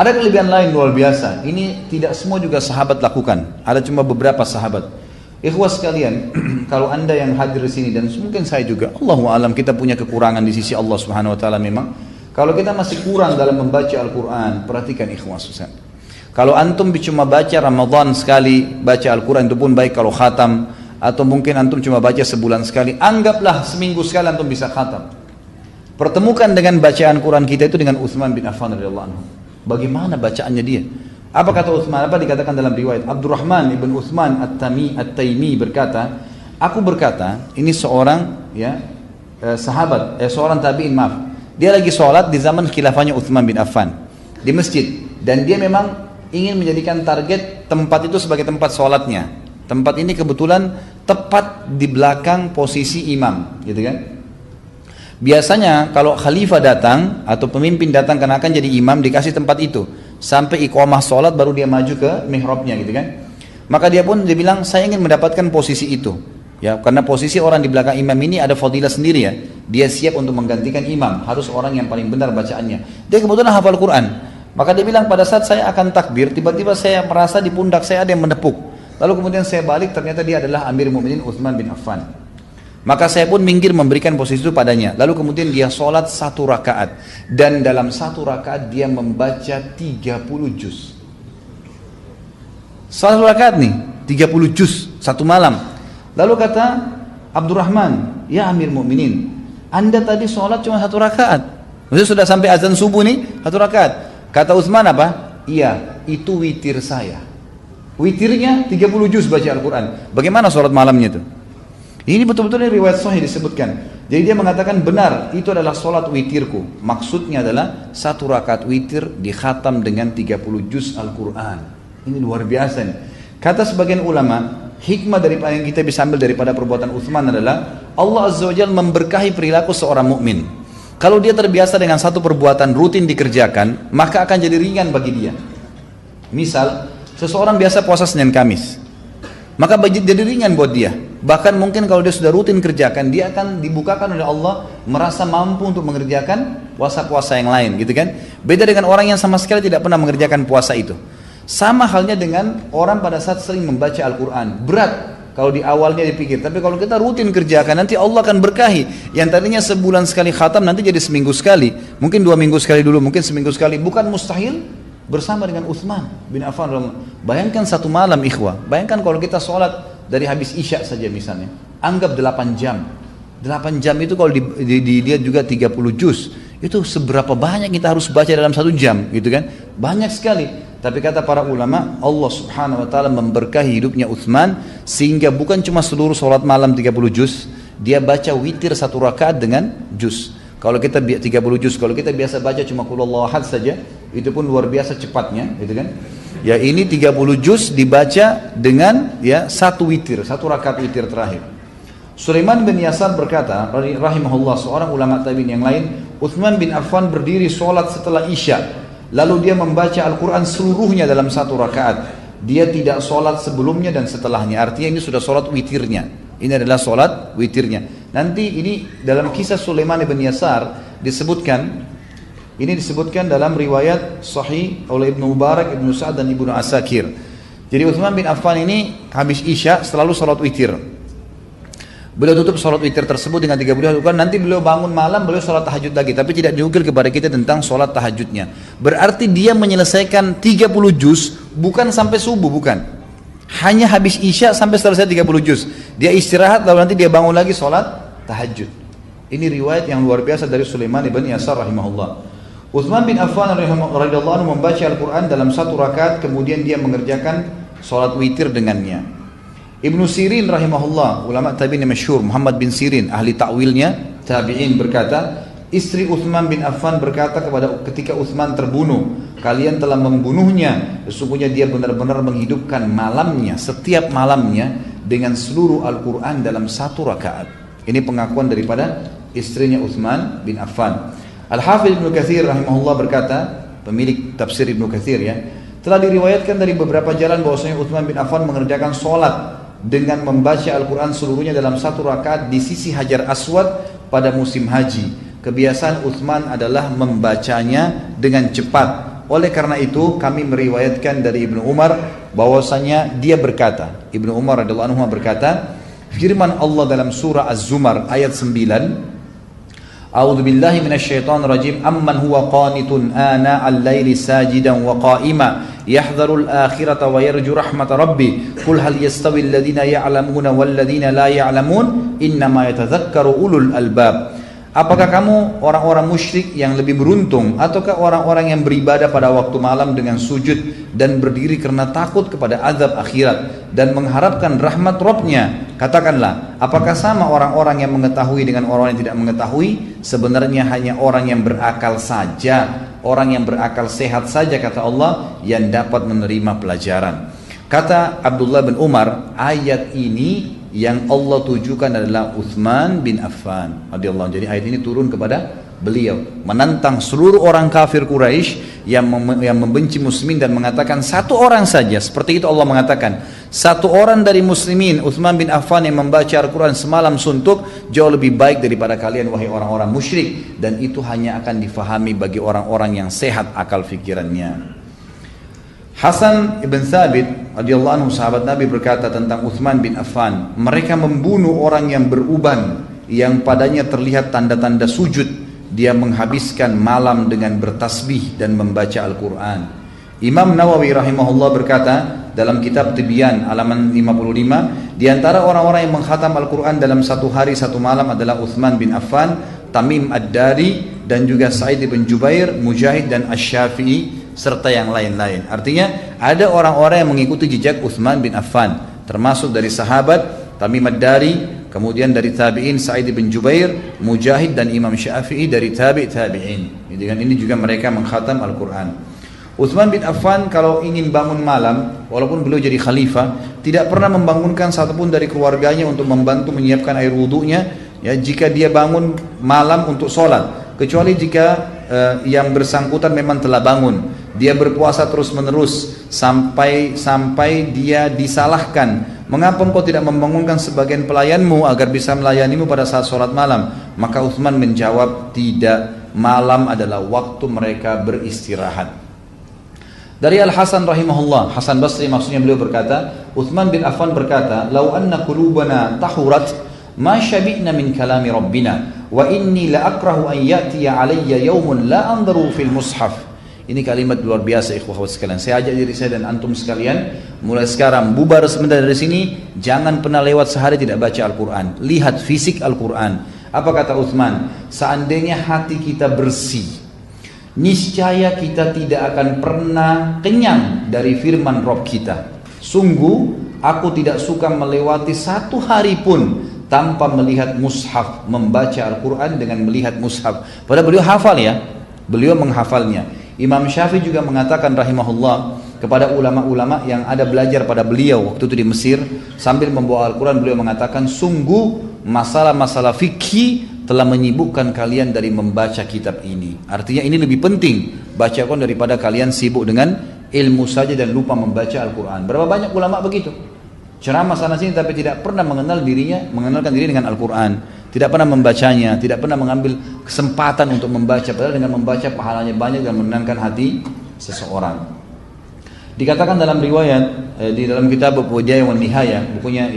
Ada kelebihan lain luar biasa. Ini tidak semua juga sahabat lakukan. Ada cuma beberapa sahabat. Ikhwah sekalian, kalau anda yang hadir di sini dan mungkin saya juga, Allahu a'lam, kita punya kekurangan di sisi Allah Subhanahu Wa Taala memang. Kalau kita masih kurang dalam membaca Al-Quran, perhatikan ikhwah susah. Kalau antum cuma baca Ramadan sekali, baca Al-Quran itu pun baik kalau khatam, atau mungkin antum cuma baca sebulan sekali, anggaplah seminggu sekali antum bisa khatam. Pertemukan dengan bacaan Quran kita itu dengan Utsman bin Affan radhiyallahu anhu. Bagaimana bacaannya dia? Apa kata Utsman? Apa dikatakan dalam riwayat? Abdurrahman ibn Utsman At-Taimi berkata, aku berkata, ini seorang sahabat, seorang tabi'in maaf. Dia lagi sholat di zaman khilafahnya Utsman bin Affan di masjid, dan dia memang ingin menjadikan target tempat itu sebagai tempat sholatnya. Tempat ini kebetulan tepat di belakang posisi imam, gitu kan? Biasanya kalau khalifah datang atau pemimpin datang karena akan jadi imam, dikasih tempat itu sampai iqamah sholat baru dia maju ke mihrabnya, gitu kan? Maka dia bilang saya ingin mendapatkan posisi itu, ya, karena posisi orang di belakang imam ini ada fadilah sendiri ya. Dia siap untuk menggantikan imam, harus orang yang paling benar bacaannya. Dia kebetulan hafal Quran. Maka dia bilang pada saat saya akan takbir, tiba-tiba saya merasa di pundak saya ada yang menepuk. Lalu kemudian saya balik, ternyata dia adalah Amir Mu'minin Utsman bin Affan. Maka saya pun minggir memberikan posisi itu padanya. Lalu kemudian dia sholat 1 rakaat. Dan dalam 1 rakaat dia membaca 30 juz. 1 rakaat nih, 30 juz, 1 malam. Lalu kata Abdurrahman, ya Amir Mu'minin, anda tadi sholat cuma 1 rakaat. Maksudnya sudah sampai azan subuh nih, 1 rakaat. Kata Utsman apa? Iya, itu witir saya. Witirnya 30 juz baca Al-Quran. Bagaimana sholat malamnya itu? Ini betul-betul riwayat sahih disebutkan. Jadi dia mengatakan benar, itu adalah sholat witirku. Maksudnya adalah 1 rakaat witir dikhatam dengan 30 juz Al-Quran. Ini luar biasa nih. Kata sebagian ulama, hikmah daripada yang kita bisa ambil daripada perbuatan Utsman adalah Allah Azza wa Jalla memberkahi perilaku seorang mukmin. Kalau dia terbiasa dengan satu perbuatan rutin dikerjakan, maka akan jadi ringan bagi dia. Misal, seseorang biasa puasa Senin Kamis, maka jadi ringan buat dia. Bahkan mungkin kalau dia sudah rutin kerjakan, dia akan dibukakan oleh Allah merasa mampu untuk mengerjakan puasa-puasa yang lain, gitu kan? Beda dengan orang yang sama sekali tidak pernah mengerjakan puasa itu. Sama halnya dengan orang pada saat sering membaca Al-Quran. Berat kalau di awalnya dipikir, tapi kalau kita rutin kerjakan, nanti Allah akan berkahi. Yang tadinya sebulan sekali khatam, nanti jadi seminggu sekali. Mungkin 2 minggu sekali dulu, mungkin seminggu sekali. Bukan mustahil bersama dengan Utsman bin Affan. Bayangkan 1 malam ikhwah. Bayangkan kalau kita sholat dari habis isya saja misalnya, anggap 8 jam. 8 jam itu kalau dilihat juga 30 juz, itu seberapa banyak kita harus baca dalam 1 jam, gitu kan? Banyak sekali. Tapi kata para ulama, Allah Subhanahu wa taala memberkahi hidupnya Utsman sehingga bukan cuma seluruh sholat malam 30 juz, dia baca witir 1 rakaat dengan juz. Kalau kita 30 juz, kalau kita biasa baca cuma qul huwallahu ahad saja, itu pun luar biasa cepatnya, gitu kan? Ya, ini 30 juz dibaca dengan 1 witir, 1 rakaat witir terakhir. Sulaiman bin Yasar berkata, rahimahullah, seorang ulama tabi'in yang lain, Utsman bin Affan berdiri sholat setelah isya, lalu dia membaca Al-Quran seluruhnya dalam 1 rakaat. Dia tidak sholat sebelumnya dan setelahnya. Artinya ini sudah sholat witirnya. Ini adalah sholat witirnya. Nanti ini dalam kisah Sulaiman bin Yasar disebutkan. Ini disebutkan dalam riwayat sahih oleh Ibnu Mubarak, Ibnu Sa'ad dan Ibnu Asakir. Jadi Utsman bin Affan ini habis isya selalu sholat witir. Beliau tutup sholat witir tersebut dengan 30 rakaat. Nanti beliau bangun malam, beliau sholat tahajud lagi. Tapi tidak diukir kepada kita tentang sholat tahajudnya. Berarti dia menyelesaikan 30 juz bukan sampai subuh, bukan. Hanya habis isya sampai selesai 30 juz. Dia istirahat lalu nanti dia bangun lagi sholat tahajud. Ini riwayat yang luar biasa dari Sulaiman bin Yasar rahimahullah. Utsman bin Affan radhiyallahu anhu membaca Al-Quran dalam 1 rakaat, kemudian dia mengerjakan sholat witir dengannya. Ibnu Sirin rahimahullah, ulama tabi'in yang masyhur, Muhammad bin Sirin, ahli ta'wilnya, tabi'in, berkata, istri Utsman bin Affan berkata ketika Utsman terbunuh, kalian telah membunuhnya, sesungguhnya dia benar-benar menghidupkan malamnya, setiap malamnya dengan seluruh Al-Quran dalam 1 rakaat. Ini pengakuan daripada istrinya Utsman bin Affan. Al-Hafidz Ibnu Katsir rahimahullah berkata, pemilik tafsir Ibnu Katsir ya, telah diriwayatkan dari beberapa jalan bahwasanya Utsman bin Affan mengerjakan sholat dengan membaca Al-Quran seluruhnya dalam 1 rakaat di sisi Hajar Aswad pada musim haji. Kebiasaan Utsman adalah membacanya dengan cepat. Oleh karena itu kami meriwayatkan dari Ibnu Umar bahwasanya dia berkata, Ibnu Umar radhiyallahu anhu berkata, firman Allah dalam surah Az-Zumar ayat 9, A'udzu billahi minasyaitonir rajim, amman huwa qanitun ana al-laili sajidan wa qa'ima yahdharul akhirata wa yarju rahmata rabbi qul hal yastawi alladhina ya'lamuna wal ladzina la ya'lamun innama yatadhakkaru ulul albab. Apakah kamu orang-orang musyrik yang lebih beruntung ataukah orang-orang yang beribadah pada waktu malam dengan sujud dan berdiri karena takut kepada azab akhirat dan mengharapkan rahmat Rabb-Nya? Katakanlah, apakah sama orang-orang yang mengetahui dengan orang yang tidak mengetahui? Sebenarnya hanya orang yang berakal saja, orang yang berakal sehat saja, kata Allah, yang dapat menerima pelajaran. Kata Abdullah bin Umar, ayat ini yang Allah tujukan adalah Uthman bin Affan radhiyallahu anhu. Jadi ayat ini turun kepada beliau, menantang seluruh orang kafir Quraisy yang membenci muslimin dan mengatakan satu orang saja, seperti itu Allah mengatakan, satu orang dari muslimin, Uthman bin Affan, yang membaca Al-Quran semalam suntuk jauh lebih baik daripada kalian wahai orang-orang musyrik, dan itu hanya akan difahami bagi orang-orang yang sehat akal fikirannya. Hasan ibn Thabit radhiyallahu anhu, sahabat Nabi, berkata tentang Uthman bin Affan, mereka membunuh orang yang beruban yang padanya terlihat tanda-tanda sujud. Dia menghabiskan malam dengan bertasbih dan membaca Al-Quran. Imam Nawawi rahimahullah berkata dalam kitab Tibyan halaman 55, di antara orang-orang yang mengkhatam Al-Quran dalam satu hari satu malam adalah Uthman bin Affan, Tamim Ad-Dari, dan juga Sa'id bin Jubair, Mujahid dan Asy-Syafi'i, serta yang lain-lain. Artinya ada orang-orang yang mengikuti jejak Uthman bin Affan, termasuk dari sahabat Tamim Ad-Dari, kemudian dari tabi'in Sa'id bin Jubair, Mujahid dan Imam Syafi'i dari tabi'in. Dengan ini juga mereka mengkhatam Al-Quran. Uthman bin Affan kalau ingin bangun malam, walaupun beliau jadi khalifah, tidak pernah membangunkan satupun dari keluarganya untuk membantu menyiapkan air wudhunya, ya, jika dia bangun malam untuk sholat, kecuali jika yang bersangkutan memang telah bangun. Dia berpuasa terus-menerus sampai dia disalahkan, mengapa engkau tidak membangunkan sebagian pelayanmu agar bisa melayanimu pada saat sholat malam? Maka Uthman menjawab, tidak, malam adalah waktu mereka beristirahat. Dari Al-Hasan rahimahullah, Hasan Basri maksudnya, beliau berkata, Uthman bin Affan berkata, lau anna qulubana tahurat ma syabi'na min kalami rabbina wa inni la akrahu an ya'tiya alayya yawmun la andaru fil mushaf. Ini kalimat luar biasa ikhwah sekalian. Saya ajak diri saya dan antum sekalian, mulai sekarang bubar sebentar dari sini, jangan pernah lewat sehari tidak baca Al-Quran. Lihat fisik Al-Quran. Apa kata Uthman? Seandainya hati kita bersih, niscaya kita tidak akan pernah kenyang dari firman Rabb kita. Sungguh aku tidak suka melewati satu hari pun tanpa melihat mushaf, membaca Al-Quran dengan melihat mushaf. Padahal beliau hafal, ya, beliau menghafalnya. Imam Syafi'i juga mengatakan rahimahullah kepada ulama-ulama yang ada belajar pada beliau waktu itu di Mesir, sambil membawa Al-Quran, beliau mengatakan, sungguh masalah-masalah fikih telah menyibukkan kalian dari membaca kitab ini. Artinya ini lebih penting baca Al-Quran daripada kalian sibuk dengan ilmu saja dan lupa membaca Al-Quran. Berapa banyak ulama begitu, ceramah sana sini tapi tidak pernah mengenalkan diri dengan Al-Quran, tidak pernah membacanya, tidak pernah mengambil kesempatan untuk membaca, padahal dengan membaca pahalanya banyak dan menenangkan hati seseorang. Dikatakan dalam riwayat di dalam kitab Bidayah wan Nihayah, bukunya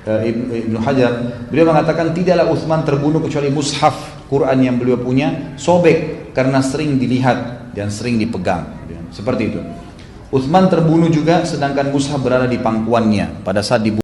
Ibnu Hajar, beliau mengatakan tidaklah Uthman terbunuh kecuali mushaf Quran yang beliau punya sobek karena sering dilihat dan sering dipegang, seperti itu. Uthman terbunuh juga sedangkan mushaf berada di pangkuannya pada saat dibunuh.